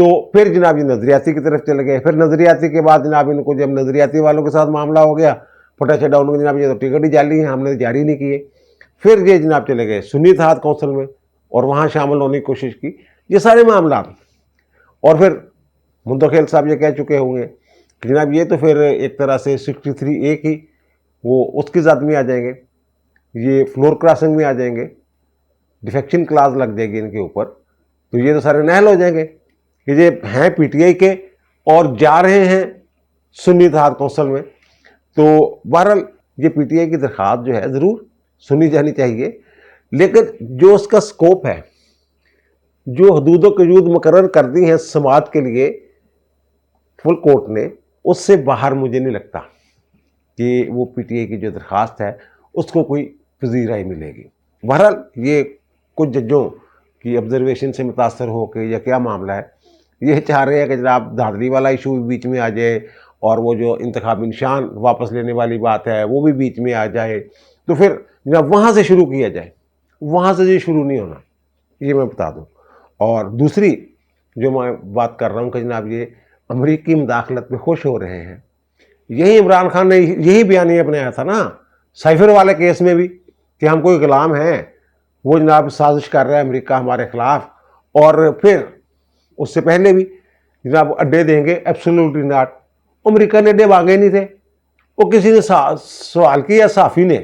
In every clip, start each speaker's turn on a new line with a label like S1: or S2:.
S1: تو پھر جناب یہ نظریاتی کی طرف چلے گئے. پھر نظریاتی کے بعد جناب ان کو جب نظریاتی والوں کے ساتھ معاملہ ہو گیا, پٹا چڈا ان کو جناب یہ تو ٹکٹ ہی جعلی ہیں, ہم نے جاری نہیں کیے. پھر یہ جناب چلے گئے سنی اتحاد کونسل میں اور وہاں شامل ہونے کی کوشش کی. یہ سارے معاملات. اور پھر منتخیل صاحب یہ کہہ چکے ہوں گے کہ جناب یہ تو پھر ایک طرح سے 63A کی وہ اس کی ذات میں آ جائیں گے, یہ فلور کراسنگ میں آ جائیں گے, ڈیفیکشن کلاز لگ جائے گی ان کے اوپر, تو یہ تو سارے نہل ہو جائیں گے کہ یہ ہیں PTI کے اور جا رہے ہیں سنی اتحاد کونسل میں. تو بہرحال یہ PTI کی درخواست جو ہے ضرور سنی جانی چاہیے, لیکن جو اس کا سکوپ ہے, جو حدود و قیود مقرر کر دی ہیں سماعت کے لیے فل کورٹ نے, اس سے باہر مجھے نہیں لگتا کہ وہ PTI کی جو درخواست ہے اس کو کوئی پذیرائی ملے گی. بہرحال یہ کچھ ججوں کی آبزرویشن سے متاثر ہو کے یا کیا معاملہ ہے, یہ چاہ رہے ہیں کہ جناب دھاندلی والا ایشو بھی بیچ میں آ جائے اور وہ جو انتخابی نشان واپس لینے والی بات ہے وہ بھی بیچ میں آ جائے, تو پھر جناب وہاں سے شروع کیا جائے. وہاں سے یہ شروع نہیں ہونا, یہ میں بتا دوں. اور دوسری جو میں بات کر رہا ہوں کہ جناب یہ امریکی مداخلت میں خوش ہو رہے ہیں, یہی عمران خان نے یہی بیانیہ بنایا تھا نا سائفر والے کیس میں بھی کہ ہم کوئی غلام ہیں, وہ جناب سازش کر رہا ہے امریکہ ہمارے خلاف. اور پھر اس سے پہلے بھی جناب اڈے دیں گے, ایبسولوٹلی ناٹ. امریکہ نے اڈے مانگے نہیں تھے, وہ کسی نے سوال کیا صحافی نے,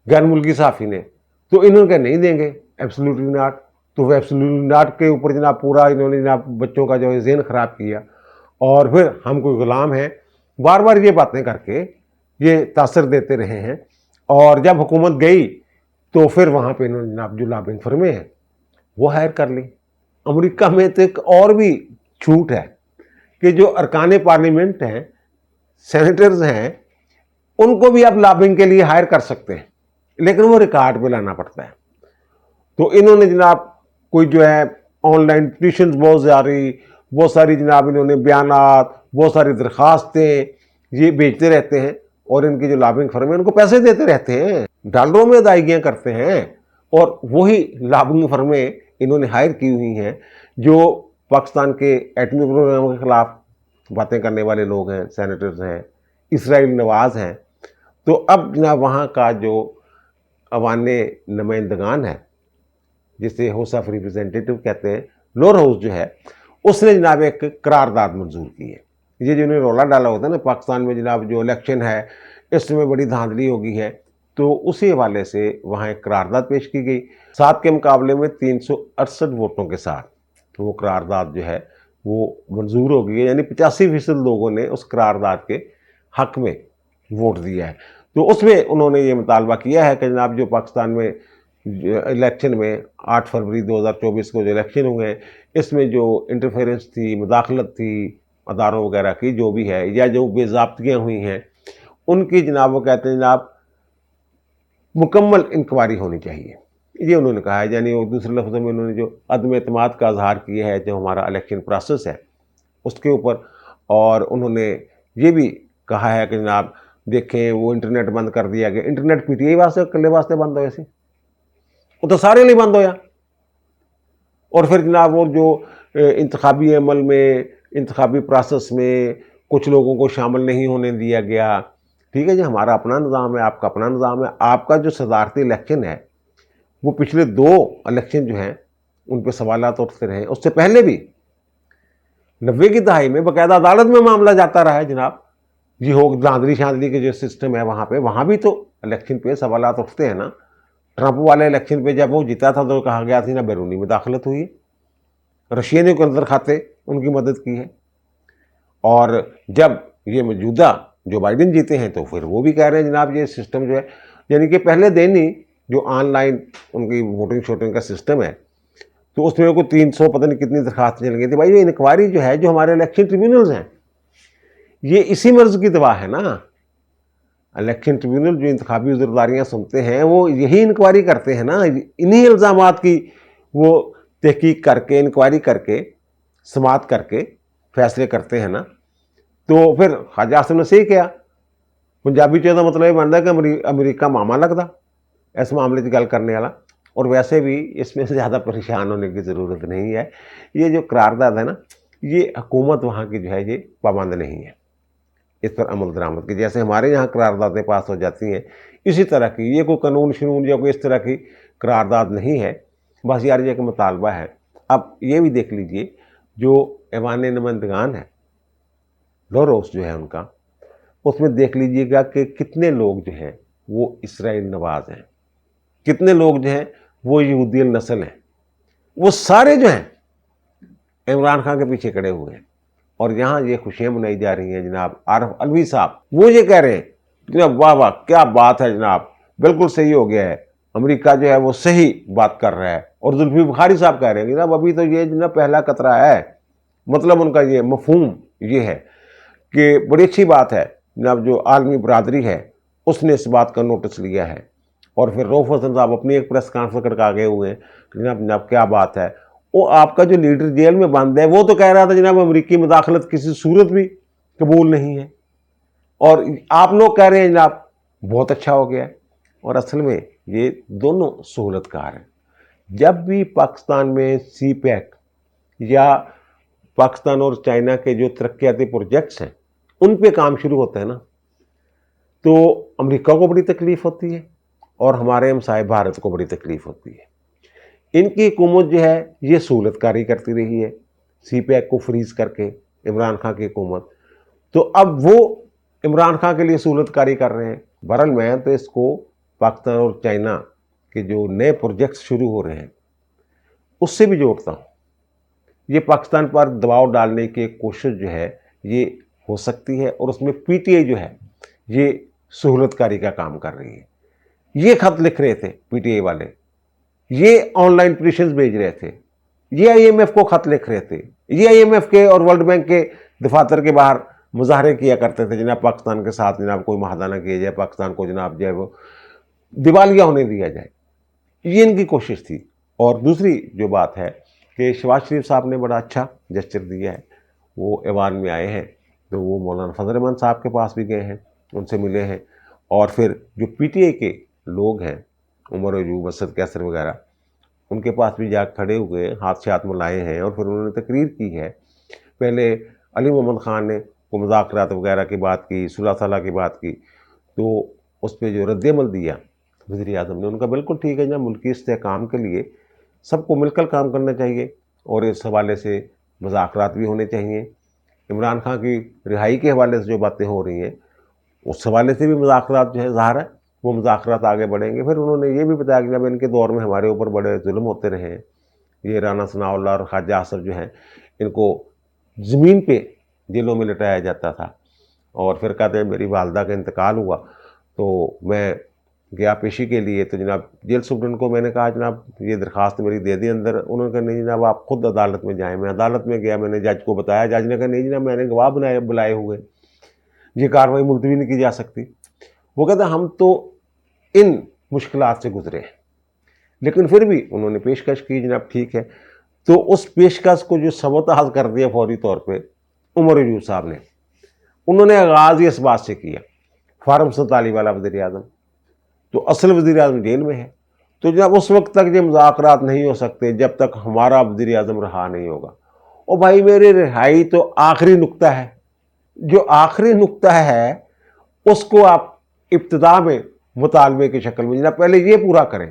S1: غیر ملکی صحافی نے, تو انہوں نے نہیں دیں گے ایبسولوٹلی ناٹ. تو وہ ایبسولوٹلی ناٹ کے اوپر جناب پورا انہوں نے جناب بچوں کا جو ہے ذہن خراب کیا, اور پھر ہم کوئی غلام ہیں بار بار یہ باتیں کر کے یہ تاثر دیتے رہے ہیں. اور جب حکومت گئی تو پھر وہاں پہ انہوں نے جناب جو لابنگ فرمیں ہیں وہ ہائر کر لی. امریکہ میں تو ایک اور بھی چھوٹ ہے کہ جو ارکان پارلیمنٹ ہیں, سینیٹرز ہیں, ان کو بھی آپ لابنگ کے لیے ہائر کر سکتے ہیں, لیکن وہ ریکارڈ پہ لانا پڑتا ہے. تو انہوں نے جناب کوئی جو ہے آن لائن پٹیشنز بہت جاری, بہت ساری جناب انہوں نے بیانات, بہت ساری درخواستیں یہ بیچتے رہتے ہیں, اور ان کی جو لابنگ فرم ہے ان کو پیسے دیتے رہتے ہیں, ڈالروں میں ادائیگیاں کرتے ہیں. اور وہی لابنگ فرمیں انہوں نے ہائر کی ہوئی ہیں جو پاکستان کے ایٹمی پروگرام کے خلاف باتیں کرنے والے لوگ ہیں, سینیٹرز ہیں, اسرائیل نواز ہیں. تو اب جناب وہاں کا جو عوام نمائندگان ہے, جسے ہاؤس آف ریپرزینٹیٹو کہتے ہیں, لوور ہاؤس جو ہے, اس نے جناب ایک قرارداد منظور کی ہے. یہ جو انہوں نے رولا ڈالا ہوتا ہے نا پاکستان میں جناب جو الیکشن ہے اس میں بڑی دھاندلی ہوگی ہے, تو اسی حوالے سے وہاں ایک قرارداد پیش کی گئی 7 کے مقابلے میں 368 ووٹوں کے ساتھ. وہ قرارداد جو ہے وہ منظور ہو گئی ہے, یعنی 85% لوگوں نے اس قرارداد کے حق میں ووٹ دیا ہے. تو اس میں انہوں نے یہ مطالبہ کیا ہے کہ جناب جو پاکستان میں الیکشن میں 8 فروری 2024 کو جو الیکشن ہوئے ہیں, اس میں جو انٹرفیرنس تھی, مداخلت تھی اداروں وغیرہ کی جو بھی ہے, یا جو بے ضابطگیاں ہوئی ہیں, ان کی جناب وہ کہتے ہیں جناب مکمل انکوائری ہونی چاہیے. یہ انہوں نے کہا ہے, یعنی وہ دوسرے لفظوں میں انہوں نے جو عدم اعتماد کا اظہار کیا ہے جو ہمارا الیکشن پروسیس ہے اس کے اوپر. اور انہوں نے یہ بھی کہا ہے کہ جناب دیکھیں وہ انٹرنیٹ بند کر دیا گیا. انٹرنیٹ PTI واسطے کلے واسطے بند ہوئے سی, وہ تو سارے لیے بند ہویا. اور پھر جناب وہ جو انتخابی عمل میں, انتخابی پروسیس میں کچھ لوگوں کو شامل نہیں ہونے دیا گیا. ٹھیک ہے جی, ہمارا اپنا نظام ہے, آپ کا اپنا نظام ہے. آپ کا جو صدارتی الیکشن ہے وہ پچھلے 2 الیکشن جو ہیں ان پہ سوالات اٹھتے رہے. اس سے پہلے بھی 90 کی دہائی میں باقاعدہ عدالت میں معاملہ جاتا رہا ہے جناب. یہ ہو دھاندلی شاندلی کے جو سسٹم ہے وہاں پہ, وہاں بھی تو الیکشن پہ سوالات اٹھتے ہیں نا. ٹرمپ والے الیکشن پہ جب وہ جیتا تھا تو کہا گیا تھا نا بیرونی مداخلت ہوئی, رشیا نے اندر کھاتے ان کی مدد کی ہے. اور جب یہ موجودہ جو بائیڈن جیتے ہیں تو پھر وہ بھی کہہ رہے ہیں جناب یہ سسٹم جو ہے, یعنی کہ پہلے دن ہی جو آن لائن ان کی ووٹنگ شوٹنگ کا سسٹم ہے تو اس میں کوئی 300 پتہ نہیں کتنی درخواستیں چل گئی تھی. بھائی یہ انکوائری جو ہے جو ہمارے الیکشن ٹریبیونلز ہیں یہ اسی مرض کی دوا ہے نا. الیکشن ٹریبیونل جو انتخابی عذرداریاں سنتے ہیں وہ یہی انکوائری کرتے ہیں نا, انہی الزامات کی وہ تحقیق کر کے, انکوائری کر کے, سماعت کر کے فیصلے کرتے ہیں نا. تو پھر خواجہ عاصم نے صحیح کیا, پنجابی چاہتا مطلب یہ بنتا ہے کہ امریکہ ماما لگتا اس معاملے کی گل کرنے والا. اور ویسے بھی اس میں سے زیادہ پریشان ہونے کی ضرورت نہیں ہے. یہ جو قرارداد ہے نا، یہ حکومت وہاں کی جو ہے یہ پابند نہیں ہے اس پر عمل درآمد کی. جیسے ہمارے یہاں قراردادیں پاس ہو جاتی ہیں، اسی طرح کی یہ کوئی قانون شنون یا کوئی اس طرح کی قرارداد نہیں ہے. بس یار یہ کہ مطالبہ ہے. اب یہ بھی دیکھ لیجئے جو ایوان نمائندگان ہے لوروس جو ہے ان کا، اس میں دیکھ لیجئے گا کہ کتنے لوگ جو ہیں وہ اسرائیل نواز ہیں، کتنے لوگ جو ہیں وہ یہودی النسل ہیں. وہ سارے جو ہیں عمران خان کے پیچھے کھڑے ہوئے ہیں. اور یہاں یہ خوشیاں منائی جا رہی ہیں. جناب عارف علوی صاحب وہ یہ کہہ رہے ہیں جناب واہ واہ کیا بات ہے جناب، بالکل صحیح ہو گیا ہے، امریکہ جو ہے وہ صحیح بات کر رہا ہے. اور زلفی بخاری صاحب کہہ رہے ہیں جناب ابھی تو یہ جناب پہلا قطرہ ہے. مطلب ان کا یہ مفہوم یہ ہے کہ بڑی اچھی بات ہے جناب، جو عالمی برادری ہے اس نے اس بات کا نوٹس لیا ہے. اور پھر روف حسن صاحب اپنی ایک پریس کانفرنس کرکا گئے ہوئے ہیں کہ جناب کیا بات ہے. وہ آپ کا جو لیڈر جیل میں بند ہے وہ تو کہہ رہا تھا جناب امریکی مداخلت کسی صورت بھی قبول نہیں ہے، اور آپ لوگ کہہ رہے ہیں جناب بہت اچھا ہو گیا ہے. اور اصل میں یہ دونوں سہولت کار ہیں. جب بھی پاکستان میں سی پیک یا پاکستان اور چائنا کے جو ترقیاتی پروجیکٹس ہیں ان پہ کام شروع ہوتا ہے نا، تو امریکہ کو بڑی تکلیف ہوتی ہے اور ہمارے ہمسائے بھارت کو بڑی تکلیف ہوتی ہے. ان کی حکومت جو ہے یہ سہولت کاری کرتی رہی ہے سی پیک کو فریز کر کے، عمران خان کی حکومت. تو اب وہ عمران خان کے لیے سہولت کاری کر رہے ہیں. بہرحال میں تو اس کو پاکستان اور چائنا کے جو نئے پروجیکٹس شروع ہو رہے ہیں اس سے بھی جوڑتا ہوں. یہ پاکستان پر دباؤ ڈالنے کی کوشش جو ہے یہ ہو سکتی ہے، اور اس میں پی ٹی آئی جو ہے یہ سہولت کاری کا کام کر رہی ہے. یہ خط لکھ رہے تھے پی ٹی آئی والے، یہ آن لائن پٹیشنز بھیج رہے تھے، یہ آئی ایم ایف کو خط لکھ رہے تھے، یہ آئی ایم ایف کے اور ورلڈ بینک کے دفاتر کے باہر مظاہرے کیا کرتے تھے جناب پاکستان کے ساتھ جناب کوئی معاہدہ نہ کیا جائے، پاکستان کو جناب جو ہے وہ دیوالیہ ہونے دیا جائے. یہ ان کی کوشش تھی. اور دوسری جو بات ہے کہ شہباز شریف صاحب نے بڑا اچھا جسچر دیا ہے. وہ ایوان میں آئے ہیں تو وہ مولانا فضل الرحمان صاحب کے پاس بھی گئے ہیں، ان سے ملے ہیں. اور پھر جو پی ٹی آئی کے لوگ ہیں عمر ایوب، اسد کیسر وغیرہ، ان کے پاس بھی جا کھڑے ہوئے، ہاتھ سے ہاتھ ملائے ہیں. اور پھر انہوں نے تقریر کی ہے. پہلے علی محمد خان نے کو مذاکرات وغیرہ کی بات کی، صلح صالح کی بات کی، تو اس پہ جو رد عمل دیا وزیر اعظم نے ان کا بالکل ٹھیک ہے. جب ملکی استحکام کے لیے سب کو مل کر کام کرنا چاہیے، اور اس حوالے سے مذاکرات بھی ہونے چاہیے. عمران خان کی رہائی کے حوالے سے جو باتیں ہو رہی ہیں اس حوالے سے بھی مذاکرات جو ہے ظاہر ہے وہ مذاکرات آگے بڑھیں گے. پھر انہوں نے یہ بھی بتایا کہ جب ان کے دور میں ہمارے اوپر بڑے ظلم ہوتے رہے ہیں، یہ رانا ثناء اللہ اور خواجہ آصف جو ہیں ان کو زمین پہ جیلوں میں لٹایا جاتا تھا. اور پھر کہتے ہیں میری والدہ کا انتقال ہوا تو میں گیا پیشی کے لیے، تو جناب جیل سپرنٹ کو میں نے کہا جناب یہ درخواست میری دے دی اندر. انہوں نے کہا نہیں جناب آپ خود عدالت میں جائیں. میں عدالت میں گیا، میں نے جج کو بتایا، جج نے کہا نہیں جناب میں نے گواہ بلائے ہوئے، یہ کارروائی ملتوی نہیں کی جا سکتی. وہ کہتا ہم تو ان مشکلات سے گزرے ہیں، لیکن پھر بھی انہوں نے پیشکش کی جناب ٹھیک ہے. تو اس پیشکش کو جو سبوتاژ کر دیا فوری طور پہ عمر ایوب صاحب نے، انہوں نے آغاز ہی اس بات سے کیا فارم 47 والا وزیر اعظم، تو اصل وزیر اعظم جیل میں ہے. تو جب اس وقت تک یہ مذاکرات نہیں ہو سکتے جب تک ہمارا وزیر اعظم رہا نہیں ہوگا. اور بھائی میرے رہائی تو آخری نقطہ ہے، جو آخری نقطہ ہے اس کو آپ ابتدا میں مطالبے کی شکل میں جناب پہلے یہ پورا کریں،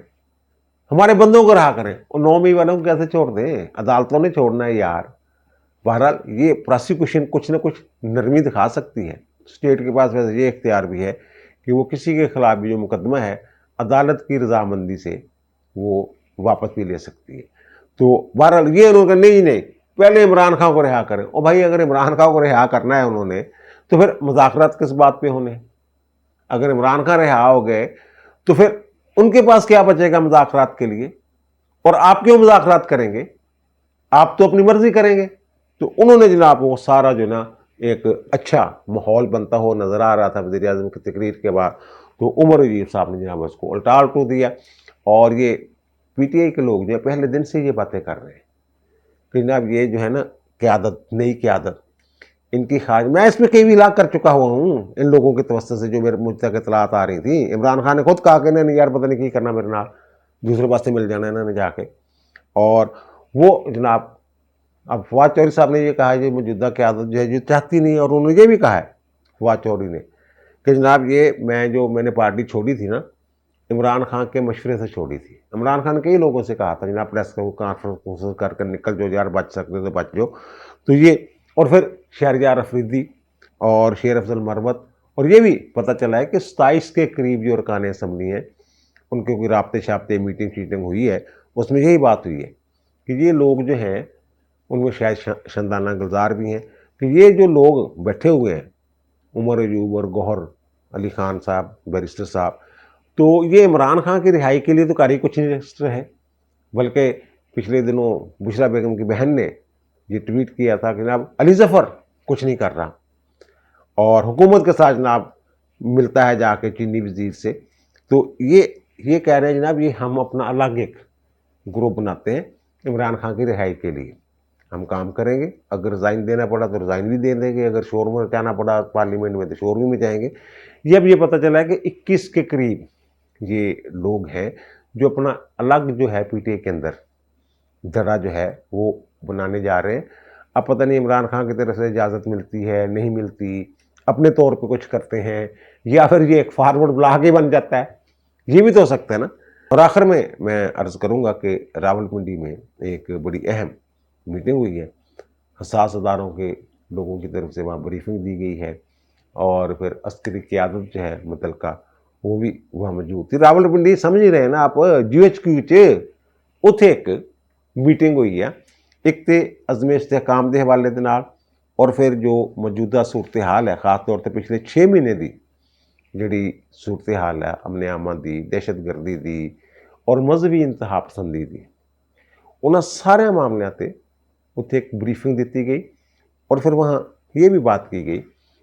S1: ہمارے بندوں کو رہا کریں. اور 9 مئی والوں کو کیسے چھوڑ دیں؟ عدالتوں نے چھوڑنا ہے یار. بہرحال یہ پراسیکیوشن کچھ نہ کچھ نرمی دکھا سکتی ہے. اسٹیٹ کے پاس ویسے یہ اختیار بھی ہے کہ وہ کسی کے خلاف بھی جو مقدمہ ہے عدالت کی رضامندی سے وہ واپس بھی لے سکتی ہے. تو بہرحال یہ انہوں نے نہیں پہلے عمران خان کو رہا کریں. اور بھائی اگر عمران خان کو رہا کرنا ہے انہوں نے تو پھر مذاکرات کس بات پہ ہونے؟ اگر عمران خان رہا ہو گئے تو پھر ان کے پاس کیا بچے گا مذاکرات کے لیے؟ اور آپ کیوں مذاکرات کریں گے؟ آپ تو اپنی مرضی کریں گے. تو انہوں نے جناب وہ سارا جو نا ایک اچھا ماحول بنتا ہو نظر آ رہا تھا وزیر اعظم کی تقریر کے بعد، تو عمر ایوب صاحب نے جناب اس کو الٹا دیا. اور یہ پی ٹی آئی کے لوگ جو پہلے دن سے یہ باتیں کر رہے ہیں کہ جناب یہ جو ہے نا قیادت، نئی قیادت ان کی خواہش. میں اس میں کئی بھی لاگ کر چکا ہوا ہوں ان لوگوں کے توسط سے جو میرے مجھ تک اطلاعات آ رہی تھیں. عمران خان نے خود کہا کہ نہیں یار پتہ نہیں کی کرنا میرے نال، دوسرے پاس سے مل جانا انہوں نے جا کے. اور وہ جناب اب فواد چودھری صاحب نے یہ کہا ہے جو موجودہ قیادت جو ہے یہ چاہتی نہیں, اور انہوں نے یہ بھی کہا ہے فواد چودھری نے کہ جناب یہ میں نے پارٹی چھوڑی تھی نا, عمران خان کے مشورے سے چھوڑی تھی. عمران خان کئی لوگوں سے کہا تھا جناب پریس کانفرنس کر کے نکل جو یار, بچ سکتے تو بچ جو. تو یہ اور پھر شہریار افریدی اور شیر افضل مرمت, اور یہ بھی پتہ چلا ہے کہ 27 کے قریب جو ارکان اسمبلی ہیں ان کے کوئی رابطے شابطے میٹنگ شیٹنگ ہوئی ہے, اس میں یہی بات ہوئی ہے کہ یہ لوگ جو ہیں ان میں شاید شندانہ گلزار بھی ہیں کہ یہ جو لوگ بیٹھے ہوئے ہیں عمر ایوب اور گوہر علی خان صاحب بیرسٹر صاحب, تو یہ عمران خان کی رہائی کے لیے تو کاری کچھ نہیں رجسٹر ہے, بلکہ پچھلے دنوں بشرا بیگم کی بہن نے یہ ٹویٹ کیا تھا کہ جناب علی ظفر کچھ نہیں کر رہا, اور حکومت کے ساتھ جناب ملتا ہے جا کے چینی وزیر سے. تو یہ کہہ رہے ہیں جناب یہ ہم اپنا الگ ایک گروپ بناتے ہیں عمران خان کی رہائی کے لیے, ہم کام کریں گے, اگر ریزائن دینا پڑا تو ریزائن بھی دے دیں گے, اگر شور میں جانا پڑا پارلیمنٹ میں تو شور میں جائیں گے. یہ اب یہ پتہ چلا ہے کہ 21 کے قریب یہ لوگ ہیں جو اپنا الگ جو ہے پی ٹی اے کے اندر دھڑا جو ہے وہ بنانے جا رہے ہیں. اب پتہ نہیں عمران خان کی طرف سے اجازت ملتی ہے نہیں ملتی, اپنے طور پہ کچھ کرتے ہیں, یا پھر یہ ایک فارورڈ بلاگ ہی بن جاتا ہے, یہ بھی تو ہو سکتا ہے نا. اور آخر میں عرض کروں گا کہ راولپنڈی میں ایک بڑی اہم میٹنگ ہوئی ہے, حساس اداروں کے لوگوں کی طرف سے وہاں بریفنگ دی گئی ہے, اور پھر عسکری قیادت جو ہے متعلقہ وہ بھی وہاں موجود تھی. راولپنڈی سمجھ ہی رہے ہیں نا آپ, GHQ اتنے ایک میٹنگ ہوئی ہے, ایک تے عزم استحکام کے حوالے کے نال, اور پھر جو موجودہ صورتحال ہے خاص طور سے پچھلے 6 مہینے دی جڑی صورتحال ہے امن امن دی, دہشت گردی دی اور مذہبی انتہا پسندی دی, انہاں سارے معاملات اتنے ایک بریفنگ دیتی گئی. اور پھر وہاں یہ بھی بات کی گئی,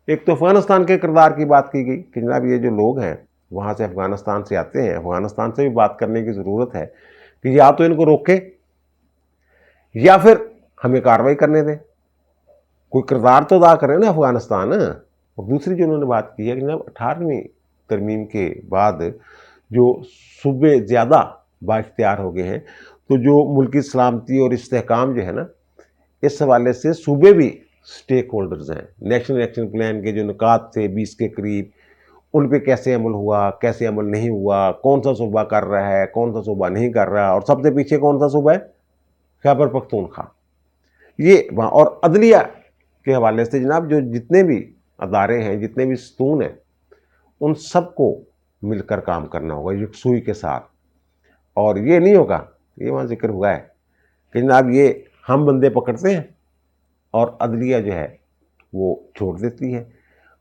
S1: ایک تو افغانستان کے کردار کی بات کی گئی کہ جناب یہ جو لوگ ہیں وہاں سے افغانستان سے آتے ہیں, افغانستان سے بھی بات کرنے کی ضرورت ہے کہ یا تو ان کو روکے یا پھر ہمیں کارروائی کرنے دیں, کوئی کردار تو ادا کرے نا افغانستان. اور دوسری جو انہوں نے بات کی ہے کہ جناب 18ویں ترمیم کے بعد جو صوبے زیادہ بااختیار ہو گئے ہیں, تو جو ملکی سلامتی اور استحکام جو ہے نا اس حوالے سے صوبے بھی سٹیک ہولڈرز ہیں. نیشنل ایکشن پلان کے جو نکات تھے 20 کے قریب, ان پہ کیسے عمل ہوا کیسے عمل نہیں ہوا, کون سا صوبہ کر رہا ہے کون سا صوبہ نہیں کر رہا, اور سب سے پیچھے کون سا صوبہ ہے خیبر پختونخوا. یہ وہاں اور عدلیہ کے حوالے سے جناب جو جتنے بھی ادارے ہیں جتنے بھی ستون ہیں ان سب کو مل کر کام کرنا ہوگا یکسوئی کے ساتھ. اور یہ نہیں ہوگا, یہ وہاں ذکر ہوا ہے کہ جناب یہ ہم بندے پکڑتے ہیں اور عدلیہ جو ہے وہ چھوڑ دیتی ہے.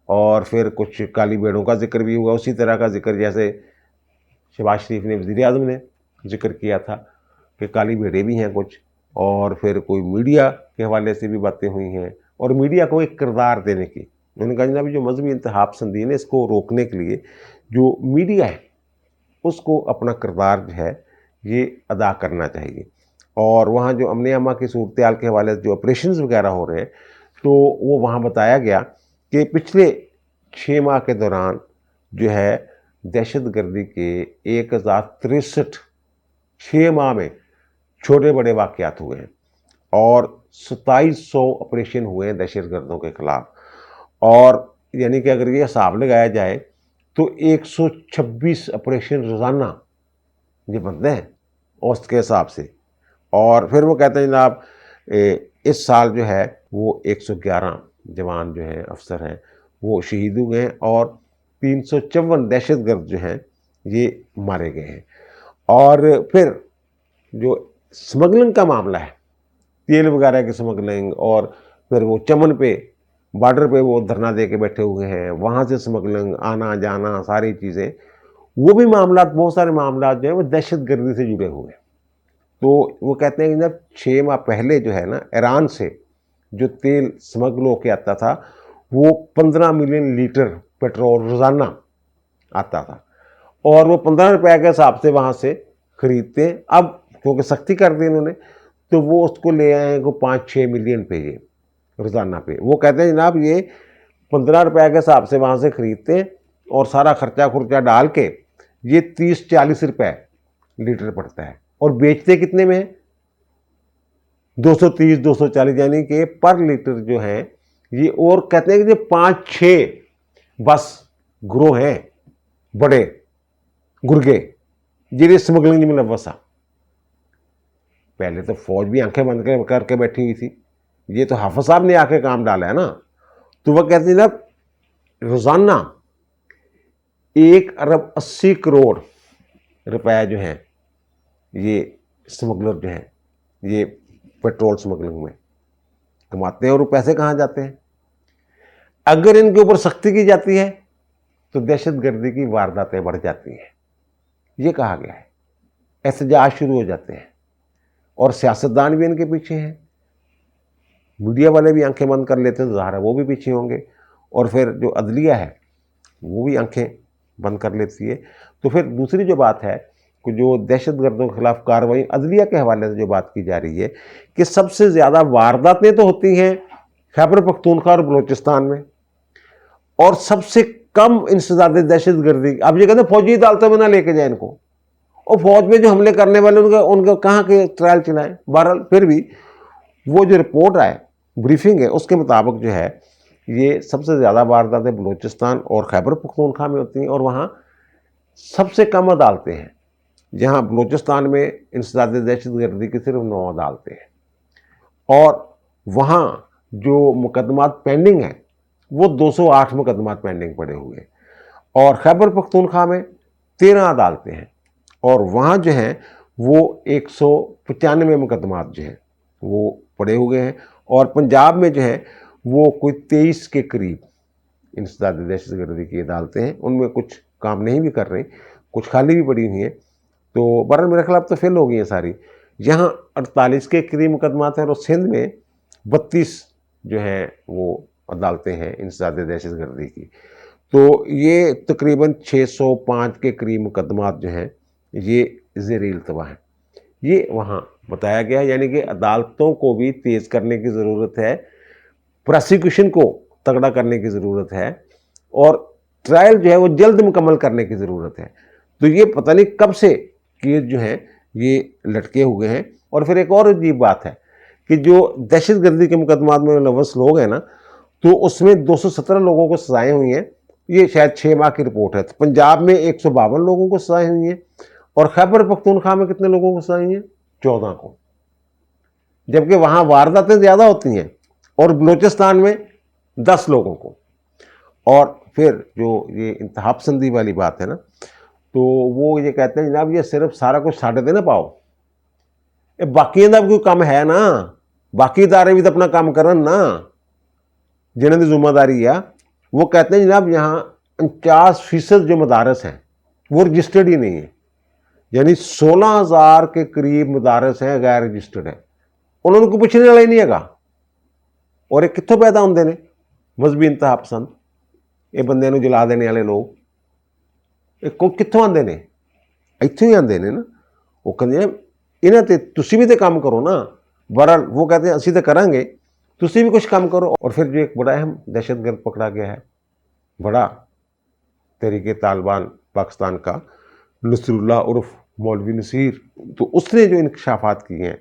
S1: اور پھر کچھ کالی بیڑوں کا ذکر بھی ہوا, اسی طرح کا ذکر جیسے شہباز شریف نے وزیر اعظم نے ذکر کیا تھا کہ کالی بیڑے بھی ہیں کچھ, اور پھر کوئی میڈیا کے حوالے سے بھی باتیں ہوئی ہیں, اور میڈیا کو ایک کردار دینے کی انہوں نے کہا جناب جو مذہبی انتہا پسندی ہے اس کو روکنے کے لیے جو میڈیا ہے اس کو اپنا کردار جو ہے یہ ادا کرنا چاہیے. اور وہاں جو امن امن کی صورتحال کے حوالے سے جو آپریشنز وغیرہ ہو رہے ہیں تو وہ وہاں بتایا گیا کہ پچھلے 6 ماہ کے دوران جو ہے دہشت گردی کے 1063 6 ماہ میں چھوٹے بڑے واقعات ہوئے ہیں, اور 2700 آپریشن ہوئے ہیں دہشت گردوں کے خلاف. اور یعنی کہ اگر یہ حساب لگایا جائے تو 126 آپریشن روزانہ یہ بنتے ہیں اوسط کے حساب سے. اور پھر وہ کہتے ہیں جناب اس سال جو ہے وہ 111 جوان جو ہیں افسر ہیں وہ شہید ہوئے ہیں, اور 354 دہشت گرد جو ہیں یہ مارے گئے ہیں. اور پھر جو سمگلنگ کا معاملہ ہے, تیل وغیرہ کی سمگلنگ, اور پھر وہ چمن پہ بارڈر پہ وہ دھرنا دے کے بیٹھے ہوئے ہیں, وہاں سے سمگلنگ آنا جانا ساری چیزیں, وہ بھی معاملات بہت سارے معاملات جو ہیں وہ دہشت گردی سے جڑے ہوئے ہیں. تو وہ کہتے ہیں کہ جب 6 ماہ پہلے جو ہے نا ایران سے جو تیل سمگل ہو کے آتا تھا وہ 15 ملین لیٹر پیٹرول روزانہ آتا تھا, اور وہ 15 روپے کے حساب سے وہاں سے خریدتے ہیں. اب کیونکہ سختی کر دی انہوں نے تو وہ اس کو لے آئے ہیں کو 5-6 ملین پہ یہ روزانہ پہ. وہ کہتے ہیں جناب یہ 15 روپے کے حساب سے وہاں سے خریدتے ہیں, اور سارا خرچہ ڈال کے یہ 30-40 روپے لیٹر پڑتا ہے اور بیچتے کتنے میں ہے؟ 230 240، یعنی کہ پر لیٹر جو ہے یہ، اور کہتے ہیں کہ 5-6 بس گروہ ہیں بڑے گرگے جنہیں اسمگلنگ میں ملوث آ. پہلے تو فوج بھی آنکھیں بند کر کے بیٹھی ہوئی تھی، یہ تو حافظ صاحب نے آ کے کام ڈالا ہے نا. تو وہ کہتے ہیں جناب روزانہ 1 ارب 80 کروڑ روپیہ جو ہے یہ اسمگلر جو ہیں یہ پیٹرول اسمگلنگ میں کماتے ہیں. اور وہ پیسے کہاں جاتے ہیں؟ اگر ان کے اوپر سختی کی جاتی ہے تو دہشت گردی کی وارداتیں بڑھ جاتی ہیں، یہ کہا گیا ہے. احتجاج شروع ہو جاتے ہیں اور سیاستدان بھی ان کے پیچھے ہیں، میڈیا والے بھی آنکھیں بند کر لیتے ہیں تو ظاہر ہے وہ بھی پیچھے ہوں گے، اور پھر جو عدلیہ ہے وہ بھی آنکھیں بند کر لیتی ہے. تو پھر دوسری جو بات ہے کہ جو دہشت گردوں کے خلاف کارروائی عدلیہ کے حوالے سے جو بات کی جا رہی ہے کہ سب سے زیادہ وارداتیں تو ہوتی ہیں خیبر پختونخوا اور بلوچستان میں، اور سب سے کم انسداد دہشت گردی. اب یہ کہتے ہیں فوجی عدالتوں میں نہ لے کے جائیں ان کو، اور فوج میں جو حملے کرنے والے ان کا کہاں کے ٹرائل چلائیں. بہرحال پھر بھی وہ جو رپورٹ آئے بریفنگ ہے اس کے مطابق جو ہے یہ سب سے زیادہ وارداتیں بلوچستان اور خیبر پختونخوا میں ہوتی ہیں، اور وہاں سب سے کم عدالتیں ہیں. جہاں بلوچستان میں انسداد دہشت گردی کی صرف 9 عدالتیں ہیں، اور وہاں جو مقدمات پینڈنگ ہیں وہ 208 مقدمات پینڈنگ پڑے ہوئے ہیں. اور خیبر پختونخوا میں 13 عدالتیں ہیں، اور وہاں جو ہیں وہ 195 مقدمات جو ہیں وہ پڑے ہوئے ہیں. اور پنجاب میں جو ہے وہ کوئی 23 کے قریب انسداد دہشت گردی کی عدالتیں ہیں. ان میں کچھ کام نہیں بھی کر رہی، کچھ خالی بھی پڑی ہوئی ہیں. تو بہرحال میرے خلاف تو فیل ہو گئی ہیں ساری. یہاں 48 کے قریب مقدمات ہیں، اور سندھ میں 32 جو ہیں وہ عدالتیں ہیں انسداد دہشت گردی کی. تو یہ تقریباً 605 کے قریب مقدمات جو ہیں یہ زیر التوا ہیں. یہ وہاں بتایا گیا ہے، یعنی کہ عدالتوں کو بھی تیز کرنے کی ضرورت ہے، پروسیکیوشن کو تگڑا کرنے کی ضرورت ہے، اور ٹرائل جو ہے وہ جلد مکمل کرنے کی ضرورت ہے. تو یہ پتہ نہیں کب سے کیس جو ہیں یہ لٹکے ہوئے ہیں. اور پھر ایک اور عجیب بات ہے کہ جو دہشت گردی کے مقدمات میں ملوث لوگ ہیں نا، تو اس میں 217 لوگوں کو سزائیں ہوئی ہیں. یہ شاید 6 ماہ کی رپورٹ ہے. پنجاب میں 152 لوگوں کو سزائیں ہوئی ہیں، اور خیبر پختونخوا میں کتنے لوگوں کو سزائیں ہوئی ہیں؟ 14 کو. جبکہ وہاں وارداتیں زیادہ ہوتی ہیں، اور بلوچستان میں 10 لوگوں کو. اور پھر جو یہ انتہا پسندی والی بات ہے نا، تو وہ یہ کہتے ہیں جناب یہ صرف سارا کچھ ساڑھے دے نہ پاؤ، باقی دا کوئی کام ہے نا، باقی ادارے بھی تو اپنا کام کرن نا جنہوں کی ذمہ داری ہے. وہ کہتے ہیں جناب یہاں 49% جو مدارس ہیں وہ رجسٹرڈ ہی نہیں ہیں، یعنی 16,000 کے قریب مدارس ہیں غیر رجسٹرڈ ہیں. انہوں نے کوئی پوچھنے والا ہی نہیں ہے گا. اور یہ کتوں پیدا ہوندے نے؟ مذہبی انتہا پسند، یہ بندے نوں جلا دینے والے لوگ کتوں آتے ہیں؟ اتوں ہی آتے ہیں نا. وہ کہتے ہیں یہاں تے تسی بھی تو کام کرو نا. بہرحال وہ کہتے ہیں اسی تو کریں گے، تسی بھی کچھ کام کرو. اور پھر جو ایک بڑا اہم دہشت گرد پکڑا گیا ہے، بڑا تحریک طالبان پاکستان کا، نصر اللہ عرف مولوی نصیر. تو اس نے جو انکشافات کیے ہیں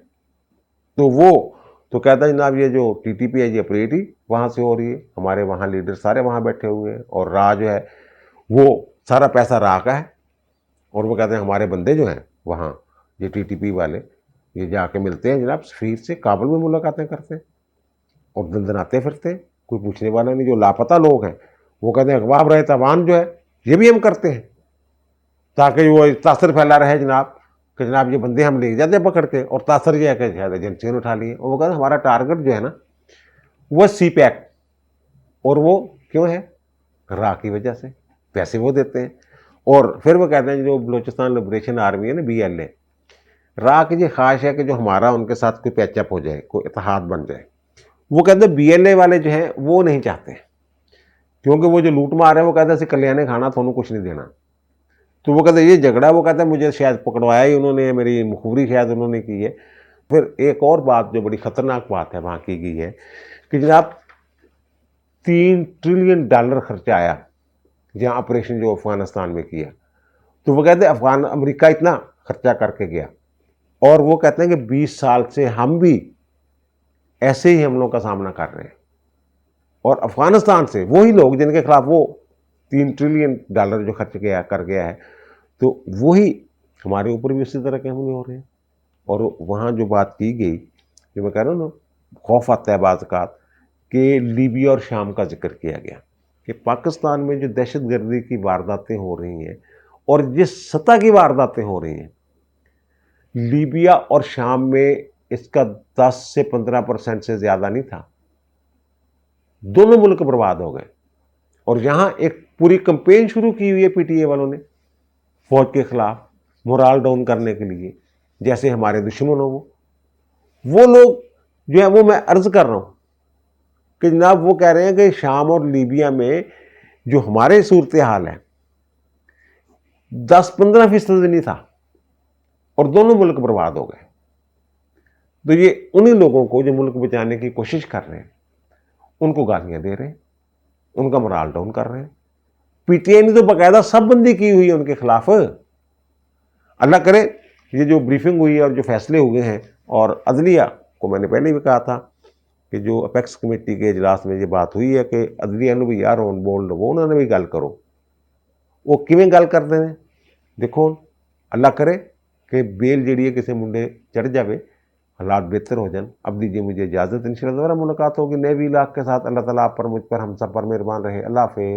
S1: تو وہ تو کہتا ہے جناب یہ جو ٹی ٹی پی ہے یہ اپریٹ ہی وہاں سے ہو رہی ہے، ہمارے وہاں لیڈر سارے وہاں بیٹھے ہوئے ہیں، اور راہ جو ہے وہ سارا پیسہ راہ کا ہے. اور وہ کہتے ہیں ہمارے بندے جو ہیں وہاں یہ ٹی ٹی پی والے یہ جا کے ملتے ہیں جناب سفیر سے، کابل میں ملاقاتیں کرتے ہیں اور دندناتے پھرتے ہیں، کوئی پوچھنے والا نہیں. جو لاپتہ لوگ ہیں وہ کہتے ہیں اغوا برائے تاوان جو ہے یہ بھی ہم کرتے ہیں، تاکہ وہ تاثر پھیلا رہے جناب کہ جناب یہ بندے ہم لے جاتے ہیں پکڑ کے، اور تاثر یہ ہے کہ شاید ایجنسیوں نے اٹھا لیے. اور وہ کہتے ہیں ہمارا ٹارگٹ جو ہے نا وہ سی پیک، اور وہ کیوں ہے؟ راہ کی وجہ سے پیسے وہ دیتے ہیں. اور پھر وہ کہتے ہیں جو بلوچستان لبریشن آرمی ہے نا BLA، راہ کی یہ خواہش ہے کہ جو ہمارا ان کے ساتھ کوئی پیچ اپ ہو جائے، کوئی اتحاد بن جائے. وہ کہتے ہیں BLA والے جو ہیں وہ نہیں چاہتے، کیونکہ وہ جو لوٹ مار ہے وہ کہتے ہیں اسی کلیانے کھانا تھوڑا کچھ نہیں دینا. تو وہ کہتے ہیں یہ جھگڑا، وہ کہتے ہیں مجھے شاید پکڑوایا ہی انہوں نے، میری مخبری شاید انہوں نے کی ہے. پھر ایک اور بات جو بڑی خطرناک بات ہے وہاں کی گئی ہے کہ جناب $3 ٹریلین خرچہ آیا جہاں آپریشن جو افغانستان میں کیا. تو وہ کہتے ہیں امریکہ اتنا خرچہ کر کے گیا، اور وہ کہتے ہیں کہ 20 سال سے ہم بھی ایسے ہی حملوں کا سامنا کر رہے ہیں، اور افغانستان سے وہی لوگ جن کے خلاف وہ $3 ٹریلین جو خرچ کر گیا ہے، تو وہی ہمارے اوپر بھی اسی طرح کے حملے ہو رہے ہیں۔ اور وہاں جو بات کی گئی، جو میں کہہ رہا ہوں نا، خوف آتا ہے بعض اوقات، کہ لیبیا اور شام کا ذکر کیا گیا کہ پاکستان میں جو دہشت گردی کی وارداتیں ہو رہی ہیں اور جس سطح کی وارداتیں ہو رہی ہیں، لیبیا اور شام میں اس کا 10 سے 15% سے زیادہ نہیں تھا۔ دونوں ملک برباد ہو گئے، اور یہاں ایک پوری کمپین شروع کی ہوئی ہے پی ٹی اے والوں نے فوج کے خلاف، مورال ڈاؤن کرنے کے لیے، جیسے ہمارے دشمن ہو وہ لوگ جو ہے، وہ میں عرض کر رہا ہوں کہ جناب وہ کہہ رہے ہیں کہ شام اور لیبیا میں جو ہمارے صورتحال ہے 10-15% نہیں تھا، اور دونوں ملک برباد ہو گئے۔ تو یہ انہی لوگوں کو جو ملک بچانے کی کوشش کر رہے ہیں، ان کو گالیاں دے رہے ہیں، ان کا مورال ڈاؤن کر رہے ہیں۔ پی ٹی آئی نے تو باقاعدہ سب بندی کی ہوئی ہے ان کے خلاف۔ اللہ کرے یہ جو بریفنگ ہوئی ہے اور جو فیصلے ہوئے ہیں، اور عدلیہ کو میں نے پہلے بھی کہا تھا کہ جو اپیکس کمیٹی کے اجلاس میں یہ بات ہوئی ہے کہ عدلیہ نے بھی یار آن بولڈ وہ انہوں نے بھی گل کرو، وہ کیویں گل کرتے ہیں دیکھو۔ اللہ کرے کہ بیل جیڑی ہے کسی منڈے چڑھ جاوے، حالات بہتر ہو جائیں۔ اب دیجیے مجھے اجازت، انشاءاللہ دوبارہ ملاقات ہوگی نئے وی لاگ کے ساتھ۔ اللہ تعالیٰ آپ پر، مجھ پر، ہم سب پر مہربان رہے۔ اللہ حافظ۔